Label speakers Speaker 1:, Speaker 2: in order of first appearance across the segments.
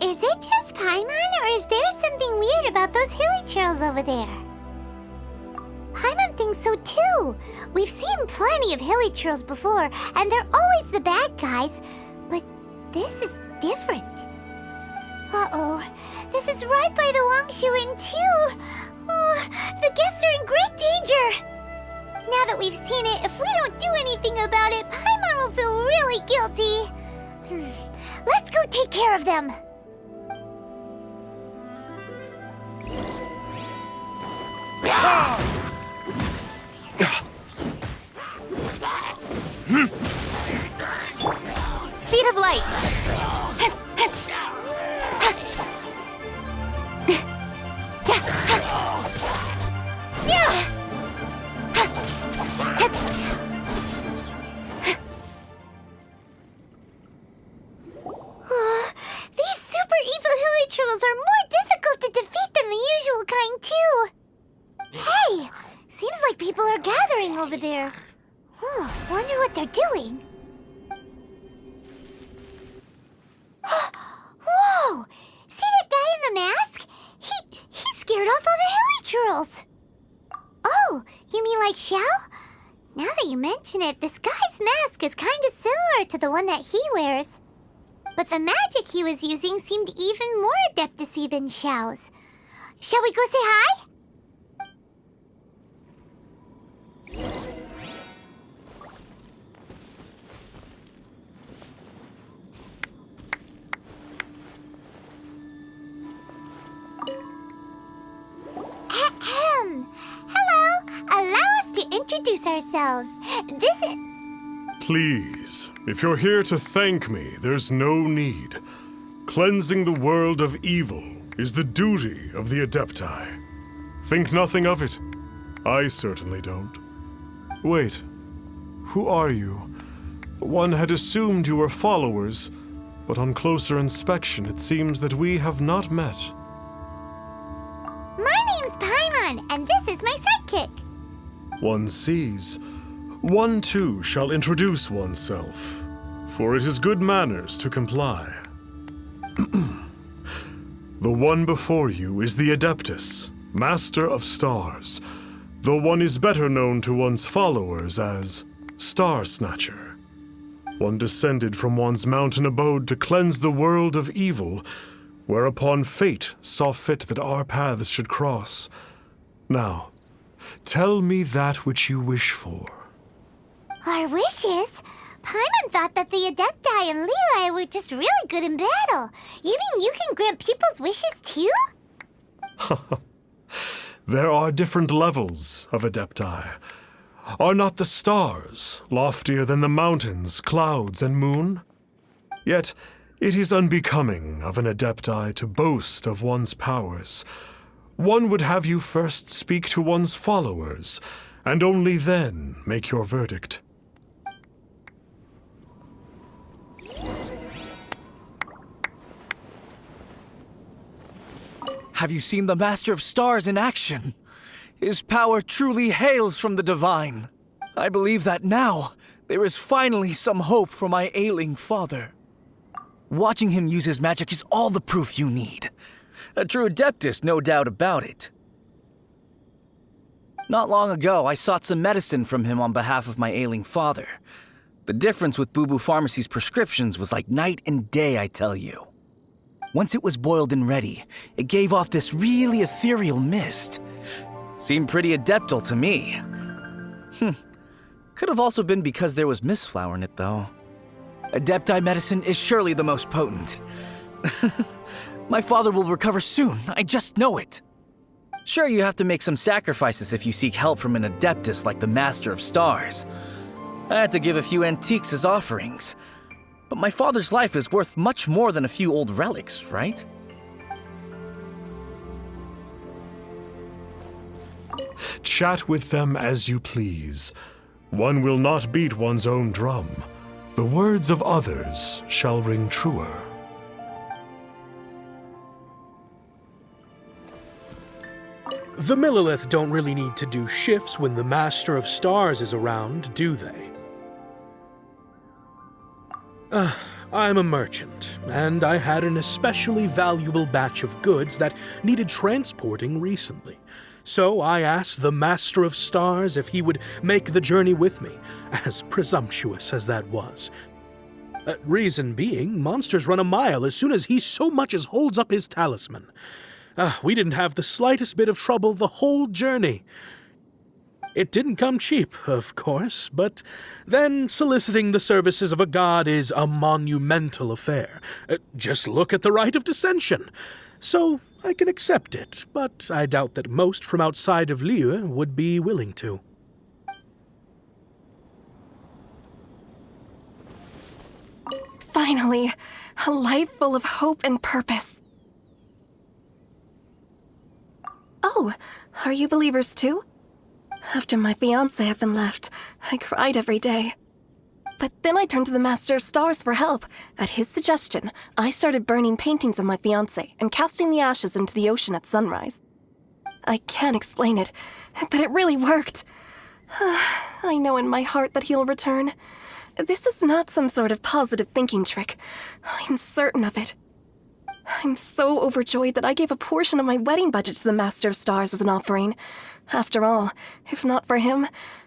Speaker 1: Is it just Paimon, or is there something weird about those hilichurls over there? Paimon thinks so too. We've seen plenty of hilichurls before, and they're always the bad guys. But this is different. Uh-oh. This is right by the Wangshu Inn too. Oh, the guests are in great danger. Now that we've seen it, if we don't do anything about it, Paimon will feel really guilty. Let's go take care of them.
Speaker 2: Speed of light.
Speaker 1: These super evil hilichurls are more difficult to defeat than the usual kind too. Hey, seems like people are gathering over there. Wonder what they're doing. Whoa! See that guy in the mask? He scared off all the hilichurls. Oh, you mean like Xiao? Now that you mention it, this guy's mask is kind of similar to the one that he wears. But the magic he was using seemed even more adeptus-y than Xiao's. Shall we go say hi? Hello! Allow us to introduce ourselves. This is...
Speaker 3: Please, if you're here to thank me, there's no need. Cleansing the world of evil is the duty of the Adepti. Think nothing of it. I certainly don't. Wait, who are you? One had assumed you were followers, but on closer inspection it seems that we have not met.
Speaker 1: My name's Paimon, and this is my sidekick.
Speaker 3: One sees. One too shall introduce oneself, for it is good manners to comply. The one before you is the Adeptus, Master of Stars, though one is better known to one's followers as Star Snatcher. One descended from one's mountain abode to cleanse the world of evil, whereupon fate saw fit that our paths should cross. Now, tell me that which you wish for.
Speaker 1: Our wishes? Paimon thought that the Adepti and Levi were just really good in battle. You mean you can grant people's wishes too?
Speaker 3: There are different levels of Adepti. Are not the stars loftier than the mountains, clouds, and moon? Yet, it is unbecoming of an Adepti to boast of one's powers. One would have you first speak to one's followers, and only then make your verdict.
Speaker 4: Have you seen the Master of Stars in action? His power truly hails from the divine. I believe that now there is finally some hope for my ailing father. Watching him use his magic is all the proof you need. A true Adeptus, no doubt about it. Not long ago, I sought some medicine from him on behalf of my ailing father. The difference with Boo Boo Pharmacy's prescriptions was like night and day, I tell you. Once it was boiled and ready, it gave off this really ethereal mist. Seemed pretty adeptal to me. Could have also been because there was mistflower in it, though. Adepti medicine is surely the most potent. My father will recover soon, I just know it. Sure, you have to make some sacrifices if you seek help from an Adeptus like the Master of Stars. I had to give a few antiques as offerings. But my father's life is worth much more than a few old relics, right?
Speaker 3: Chat with them as you please. One will not beat one's own drum. The words of others shall ring truer.
Speaker 5: The Millilith don't really need to do shifts when the Master of Stars is around, do they? I'm a merchant, and I had an especially valuable batch of goods that needed transporting recently. So I asked the Master of Stars if he would make the journey with me, as presumptuous as that was. Reason being, monsters run a mile as soon as he so much as holds up his talisman. We didn't have the slightest bit of trouble the whole journey. It didn't come cheap, of course, but then soliciting the services of a god is a monumental affair. Just look at the Rite of Dissension. So I can accept it, but I doubt that most from outside of Liyue would be willing to.
Speaker 2: Finally, a life full of hope and purpose. Oh, are you believers too? After my fiancé had been left, I cried every day. But then I turned to the Master of Stars for help. At his suggestion, I started burning paintings of my fiancé and casting the ashes into the ocean at sunrise. I can't explain it, but it really worked. I know in my heart that he'll return. This is not some sort of positive thinking trick. I'm certain of it. I'm so overjoyed that I gave a portion of my wedding budget to the Master of Stars as an offering. After all, if not for him,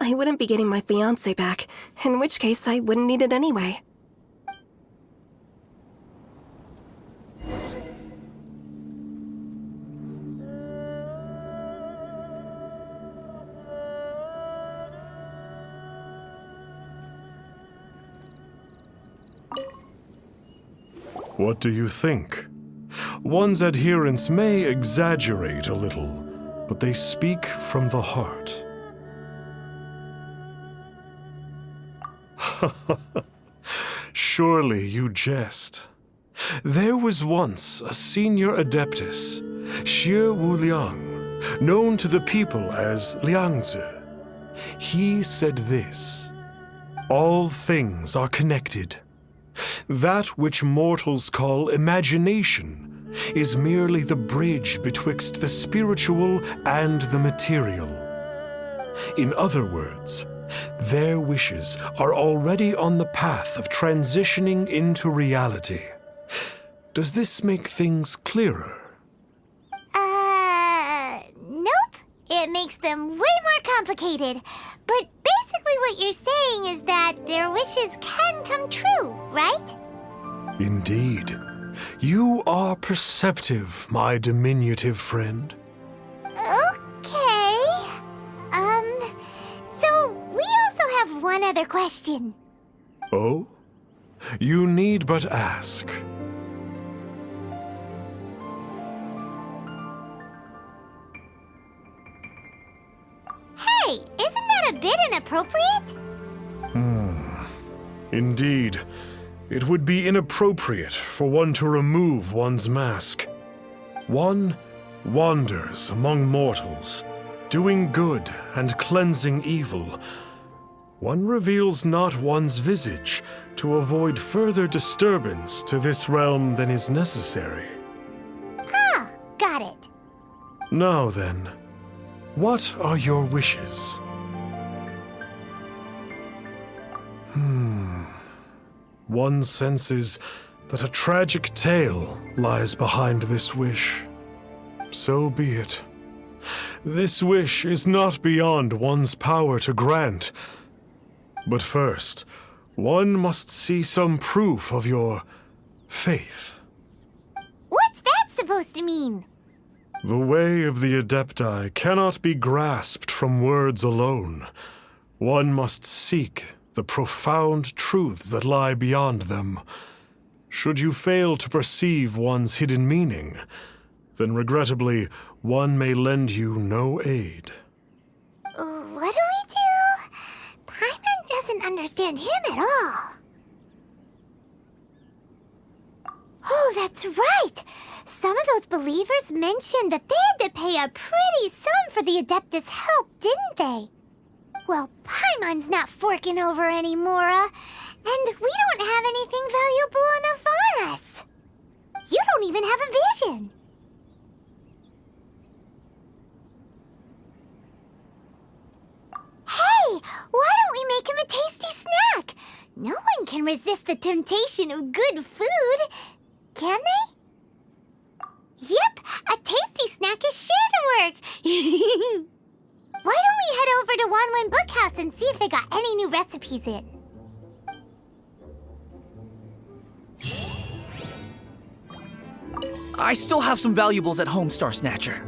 Speaker 2: I wouldn't be getting my fiancé back, in which case I wouldn't need it anyway.
Speaker 3: What do you think? One's adherents may exaggerate a little, but they speak from the heart. Surely you jest. There was once a senior adeptus, Xie Wuliang, known to the people as Liangzi. He said this: all things are connected. That which mortals call imagination is merely the bridge betwixt the spiritual and the material. In other words, their wishes are already on the path of transitioning into reality. Does this make things clearer?
Speaker 1: Nope. It makes them way more complicated. But basically what you're saying is that their wishes can come true, right?
Speaker 3: Indeed. You are perceptive, my diminutive friend.
Speaker 1: Okay. So we also have one other question.
Speaker 3: Oh? You need but ask.
Speaker 1: Hey, isn't that a bit inappropriate?
Speaker 3: Indeed. It would be inappropriate for one to remove one's mask. One wanders among mortals, doing good and cleansing evil. One reveals not one's visage to avoid further disturbance to this realm than is necessary.
Speaker 1: Ah, got it.
Speaker 3: Now then, what are your wishes? One senses that a tragic tale lies behind this wish. So be it. This wish is not beyond one's power to grant. But first, one must see some proof of your faith.
Speaker 1: What's that supposed to mean?
Speaker 3: The way of the Adepti cannot be grasped from words alone. One must seek the profound truths that lie beyond them. Should you fail to perceive one's hidden meaning, then regrettably, one may lend you no aid.
Speaker 1: What do we do? Paimon doesn't understand him at all. Oh, that's right! Some of those believers mentioned that they had to pay a pretty sum for the Adeptus' help, didn't they? Well, Paimon's not forking over anymore, and we don't have anything valuable enough on us. You don't even have a vision. Hey, why don't we make him a tasty snack? No one can resist the temptation of good food, can they? Yep, a tasty snack is sure to work. Why don't we head over to Wanwen Bookhouse and see if they got any new recipes in?
Speaker 4: I still have some valuables at home, Star Snatcher.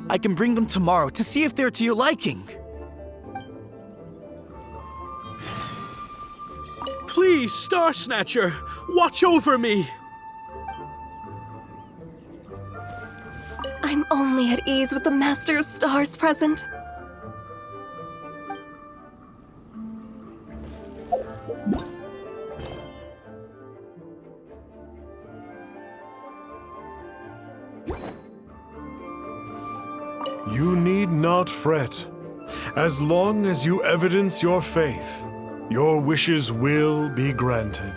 Speaker 4: I can bring them tomorrow to see if they're to your liking.
Speaker 5: Please, Star Snatcher, watch over me.
Speaker 2: I'm only at ease with the Master of Stars present.
Speaker 3: You need not fret. As long as you evidence your faith, your wishes will be granted.